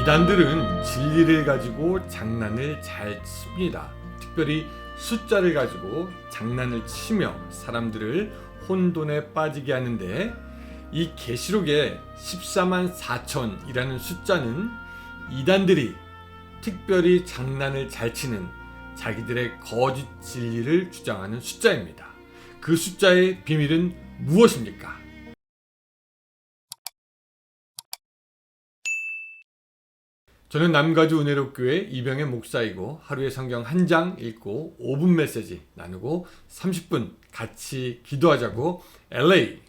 이단들은 진리를 가지고 장난을 잘 칩니다. 특별히 숫자를 가지고 장난을 치며 사람들을 혼돈에 빠지게 하는데, 이 계시록의 14만 4천이라는 숫자는 이단들이 특별히 장난을 잘 치는 자기들의 거짓 진리를 주장하는 숫자입니다. 그 숫자의 비밀은 무엇입니까? 저는 남가주 은혜롭교회 이병의 목사이고, 하루에 성경 한 장 읽고 5분 메시지 나누고 30분 같이 기도하자고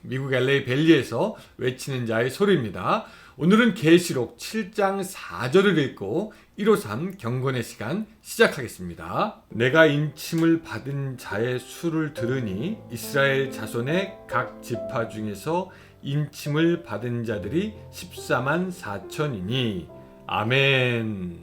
미국 LA 밸리에서 외치는 자의 소리입니다. 오늘은 계시록 7장 4절을 읽고 153 경건의 시간 시작하겠습니다. 내가 인침을 받은 자의 수를 들으니 이스라엘 자손의 각 지파 중에서 인침을 받은 자들이 14만 4천이니 아멘.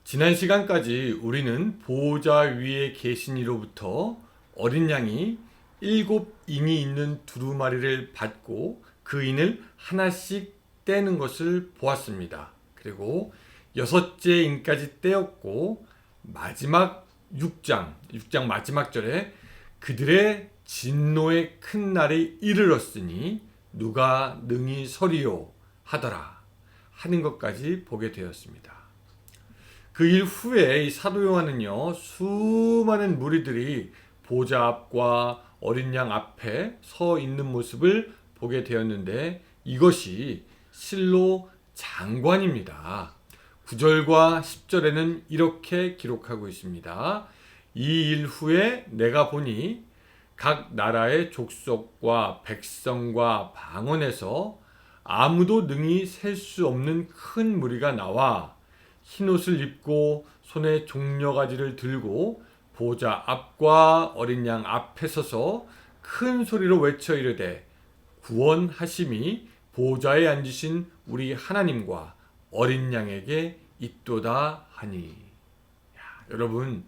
지난 시간까지 우리는 보호자 위에 계신 이로부터 어린 양이 7인이 있는 두루마리를 받고 그 인을 하나씩 떼는 것을 보았습니다. 그리고 6째 인까지 떼었고, 마지막 6장 마지막 절에 그들의 진노의 큰 날이 이르렀으니 누가 능히 서리요 하더라 하는 것까지 보게 되었습니다. 그 일 후에 이 사도 요한은요, 수많은 무리들이 보좌 앞과 어린 양 앞에 서 있는 모습을 보게 되었는데, 이것이 실로 장관입니다. 9절과 10절에는 이렇게 기록하고 있습니다. 이 일 후에 내가 보니 각 나라의 족속과 백성과 방언에서 아무도 능히 셀 수 없는 큰 무리가 나와 흰옷을 입고 손에 종려가지를 들고 보좌 앞과 어린 양 앞에 서서 큰 소리로 외쳐 이르되 구원하심이 보좌에 앉으신 우리 하나님과 어린 양에게 있도다 하니. 여러분,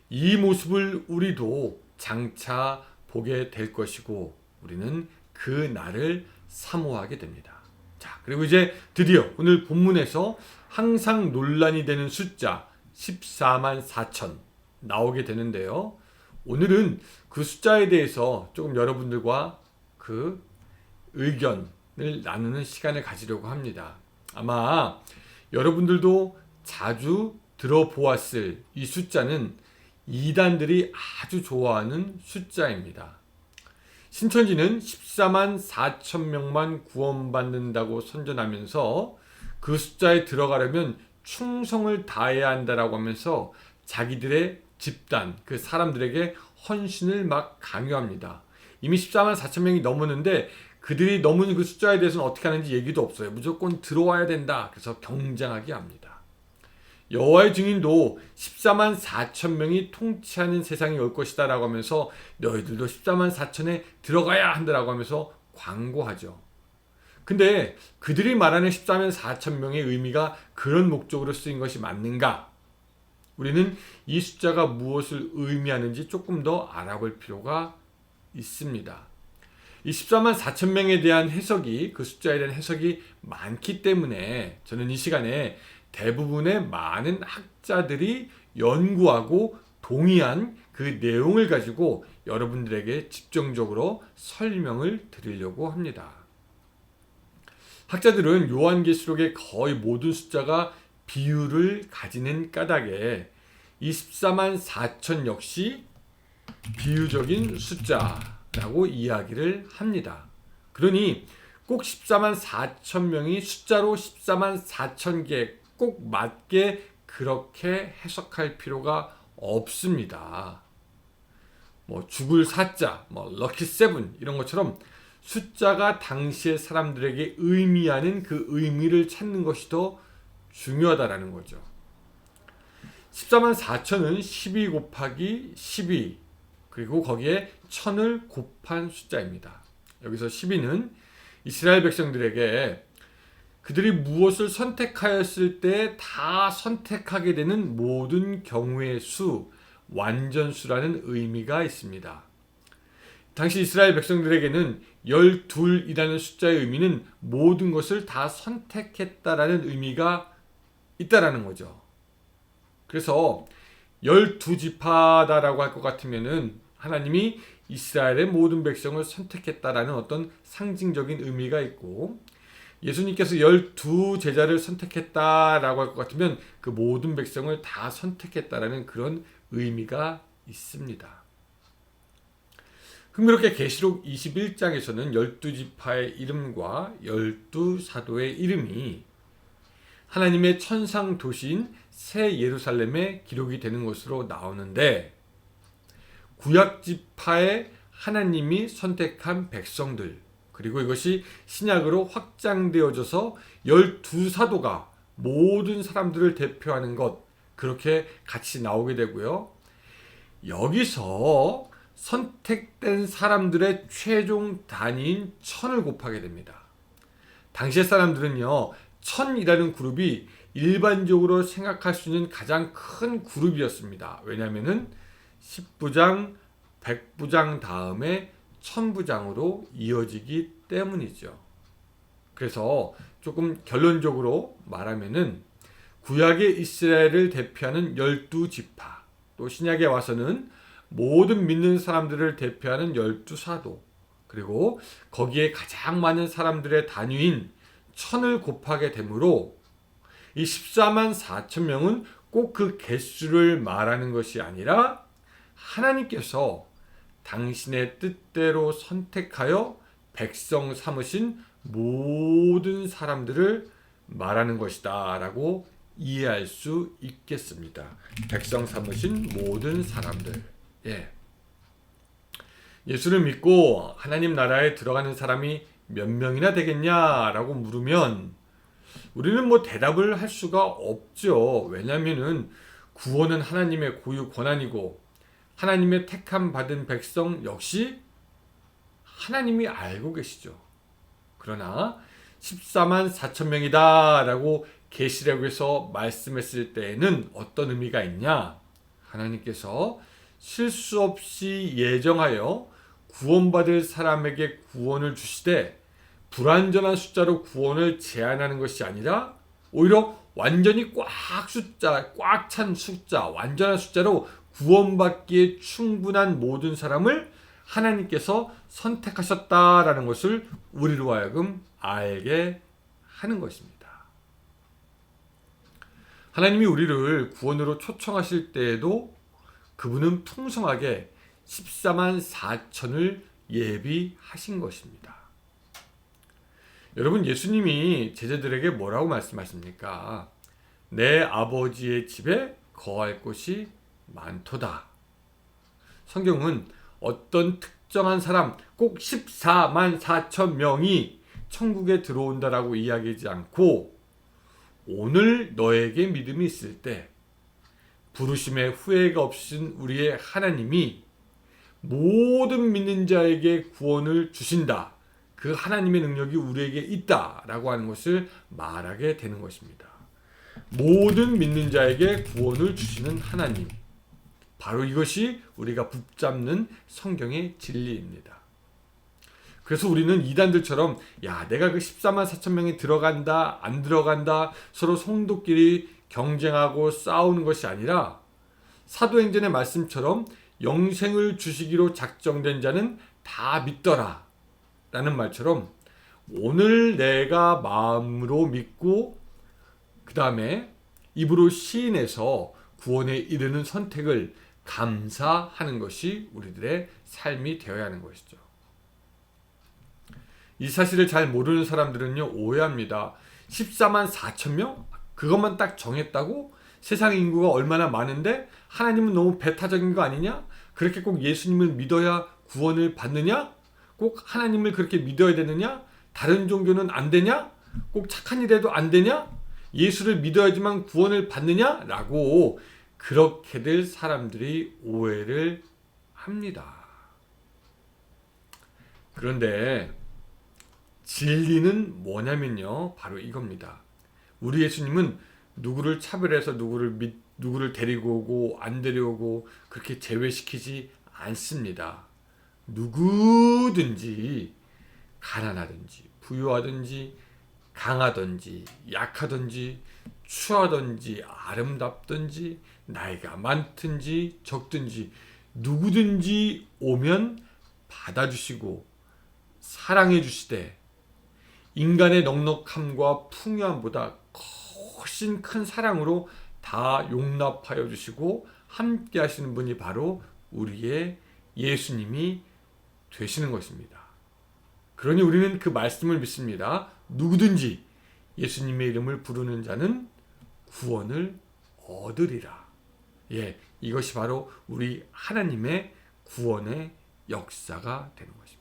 이 모습을 우리도 장차 보게 될 것이고, 우리는 그 날을 사모하게 됩니다. 자, 그리고 이제 드디어 오늘 본문에서 항상 논란이 되는 숫자 14만 4천 나오게 되는데요. 오늘은 그 숫자에 대해서 조금 여러분들과 그 의견을 나누는 시간을 가지려고 합니다. 아마 여러분들도 자주 들어보았을 이 숫자는 이단들이 아주 좋아하는 숫자입니다. 신천지는 14만 4천 명만 구원받는다고 선전하면서 그 숫자에 들어가려면 충성을 다해야 한다라고 하면서 자기들의 집단, 그 사람들에게 헌신을 막 강요합니다. 이미 14만 4천 명이 넘었는데 그들이 넘은 그 숫자에 대해서는 어떻게 하는지 얘기도 없어요. 무조건 들어와야 된다. 그래서 경쟁하게 합니다. 여호와의 증인도 14만 4천 명이 통치하는 세상이 올 것이다 라고 하면서 너희들도 14만 4천에 들어가야 한다라고 하면서 광고하죠. 근데 그들이 말하는 14만 4천 명의 의미가 그런 목적으로 쓰인 것이 맞는가? 우리는 이 숫자가 무엇을 의미하는지 조금 더 알아볼 필요가 있습니다. 이 14만 4천 명에 대한 해석이, 그 숫자에 대한 해석이 많기 때문에 저는 이 시간에 대부분의 많은 학자들이 연구하고 동의한 그 내용을 가지고 여러분들에게 집중적으로 설명을 드리려고 합니다. 학자들은 요한계시록의 거의 모든 숫자가 비유를 가지는 까닭에 이 14만 4천 역시 비유적인 숫자라고 이야기를 합니다. 그러니 꼭 14만 4천 명이 숫자로 14만 4천 개 꼭 맞게 그렇게 해석할 필요가 없습니다. 죽을 사자, 럭키 세븐 이런 것처럼 숫자가 당시의 사람들에게 의미하는 그 의미를 찾는 것이 더 중요하다라는 거죠. 14만 4천은 12 곱하기 12 그리고 거기에 1000을 곱한 숫자입니다. 여기서 12는 이스라엘 백성들에게 그들이 무엇을 선택하였을 때 다 선택하게 되는 모든 경우의 수, 완전수라는 의미가 있습니다. 당시 이스라엘 백성들에게는 12이라는 숫자의 의미는 모든 것을 다 선택했다라는 의미가 있다라는 거죠. 그래서 12지파다라고 할 것 같으면은 하나님이 이스라엘의 모든 백성을 선택했다라는 어떤 상징적인 의미가 있고, 예수님께서 12제자를 선택했다라고 할 것 같으면 그 모든 백성을 다 선택했다라는 그런 의미가 있습니다. 그럼 이렇게 계시록 21장에서는 12지파의 이름과 12사도의 이름이 하나님의 천상 도시인 새 예루살렘에 기록이 되는 것으로 나오는데, 구약지파의 하나님이 선택한 백성들, 그리고 이것이 신약으로 확장되어져서 12사도가 모든 사람들을 대표하는 것, 그렇게 같이 나오게 되고요. 여기서 선택된 사람들의 최종 단위인 천을 곱하게 됩니다. 당시의 사람들은요, 천이라는 그룹이 일반적으로 생각할 수 있는 가장 큰 그룹이었습니다. 왜냐하면은 10부장, 100부장 다음에 1000부장으로 이어지기 때문이죠. 그래서 조금 결론적으로 말하면은 구약의 이스라엘을 대표하는 12지파, 또 신약에 와서는 모든 믿는 사람들을 대표하는 12사도, 그리고 거기에 가장 많은 사람들의 단위인 천을 곱하게 되므로 이 14만 4천 명은 꼭 그 개수를 말하는 것이 아니라 하나님께서 당신의 뜻대로 선택하여 백성 삼으신 모든 사람들을 말하는 것이다 라고 이해할 수 있겠습니다. 백성 삼으신 모든 사람들. 예수를 믿고 하나님 나라에 들어가는 사람이 몇 명이나 되겠냐라고 물으면 우리는 대답을 할 수가 없죠. 왜냐하면은 구원은 하나님의 고유 권한이고, 하나님의 택함 받은 백성 역시 하나님이 알고 계시죠. 그러나 14만 4천 명이다 라고 계시록에서 말씀했을 때에는 어떤 의미가 있냐? 하나님께서 실수 없이 예정하여 구원받을 사람에게 구원을 주시되 불완전한 숫자로 구원을 제한하는 것이 아니라 오히려 완전히 꽉 찬 숫자, 완전한 숫자로 구원받기에 충분한 모든 사람을 하나님께서 선택하셨다라는 것을 우리로 하여금 알게 하는 것입니다. 하나님이 우리를 구원으로 초청하실 때에도 그분은 풍성하게 14만 4천을 예비하신 것입니다. 여러분, 예수님이 제자들에게 뭐라고 말씀하십니까? 내 아버지의 집에 거할 곳이 많도다. 성경은 어떤 특정한 사람, 꼭 14만 4천 명이 천국에 들어온다라고 이야기하지 않고, 오늘 너에게 믿음이 있을 때 부르심에 후회가 없으신 우리의 하나님이 모든 믿는 자에게 구원을 주신다. 그 하나님의 능력이 우리에게 있다라고 하는 것을 말하게 되는 것입니다. 모든 믿는 자에게 구원을 주시는 하나님, 바로 이것이 우리가 붙잡는 성경의 진리입니다. 그래서 우리는 이단들처럼 내가 그 14만 4천 명이 들어간다 안 들어간다 서로 성도끼리 경쟁하고 싸우는 것이 아니라 사도행전의 말씀처럼 영생을 주시기로 작정된 자는 다 믿더라 라는 말처럼, 오늘 내가 마음으로 믿고 그 다음에 입으로 시인해서 구원에 이르는 선택을 감사하는 것이 우리들의 삶이 되어야 하는 것이죠. 이 사실을 잘 모르는 사람들은요, 오해합니다. 14만 4천 명? 그것만 딱 정했다고? 세상 인구가 얼마나 많은데 하나님은 너무 배타적인 거 아니냐? 그렇게 꼭 예수님을 믿어야 구원을 받느냐? 꼭 하나님을 그렇게 믿어야 되느냐? 다른 종교는 안 되냐? 꼭 착한 일 해도 안 되냐? 예수를 믿어야지만 구원을 받느냐? 라고 그렇게들 사람들이 오해를 합니다. 그런데 진리는 뭐냐면요, 바로 이겁니다. 우리 예수님은 누구를 차별해서 누구를 데리고 오고 안 데려오고 그렇게 제외시키지 않습니다. 누구든지 가난하든지 부유하든지 강하든지 약하든지 추하든지 아름답든지 나이가 많든지 적든지 누구든지 오면 받아주시고 사랑해 주시되 인간의 넉넉함과 풍요함보다 훨씬 큰 사랑으로 다 용납하여 주시고 함께 하시는 분이 바로 우리의 예수님이 되시는 것입니다. 그러니 우리는 그 말씀을 믿습니다. 누구든지 예수님의 이름을 부르는 자는 구원을 얻으리라. 예, 이것이 바로 우리 하나님의 구원의 역사가 되는 것입니다.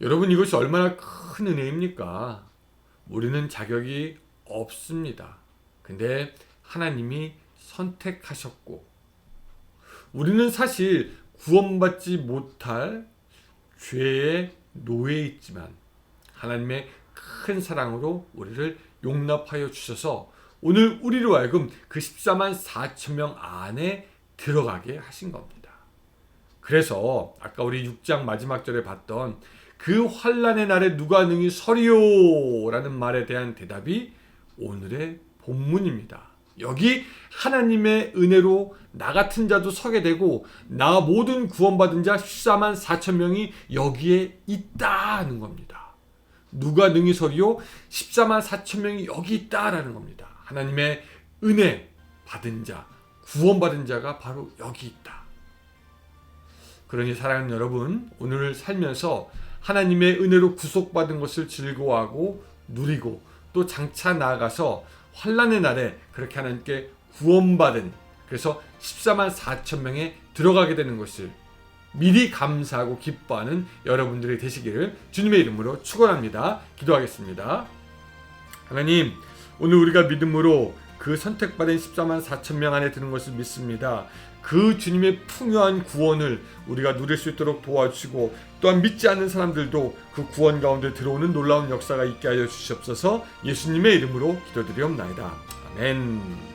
여러분, 이것이 얼마나 큰 은혜입니까? 우리는 자격이 없습니다. 근데 하나님이 선택하셨고, 우리는 사실 구원받지 못할 죄의 노예에 있지만 하나님의 큰 사랑으로 우리를 용납하여 주셔서 오늘 우리로 하여금 그 14만 4천 명 안에 들어가게 하신 겁니다. 그래서 아까 우리 6장 마지막 절에 봤던 그 환난의 날에 누가 능히 서리요? 라는 말에 대한 대답이 오늘의 본문입니다. 여기 하나님의 은혜로 나 같은 자도 서게 되고 나 모든 구원받은 자 14만 4천 명이 여기에 있다는 겁니다. 누가 능히 서리요? 14만 4천 명이 여기 있다라는 겁니다. 하나님의 은혜 받은 자, 구원받은 자가 바로 여기 있다. 그러니 사랑하는 여러분, 오늘 살면서 하나님의 은혜로 구속받은 것을 즐거워하고 누리고 또 장차 나아가서 환난의 날에 그렇게 하나님께 구원받은, 그래서 14만 4천 명에 들어가게 되는 것을 미리 감사하고 기뻐하는 여러분들이 되시기를 주님의 이름으로 축원합니다. 기도하겠습니다. 하나님, 오늘 우리가 믿음으로 그 선택받은 14만 4천 명 안에 드는 것을 믿습니다. 그 주님의 풍요한 구원을 우리가 누릴 수 있도록 도와주시고 또한 믿지 않는 사람들도 그 구원 가운데 들어오는 놀라운 역사가 있게 하여 주시옵소서. 예수님의 이름으로 기도드리옵나이다. 아멘.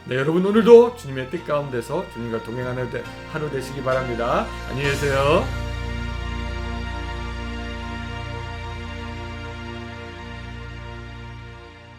네, 여러분, 오늘도 주님의 뜻 가운데서 주님과 동행하는 하루 되시기 바랍니다. 안녕히 계세요.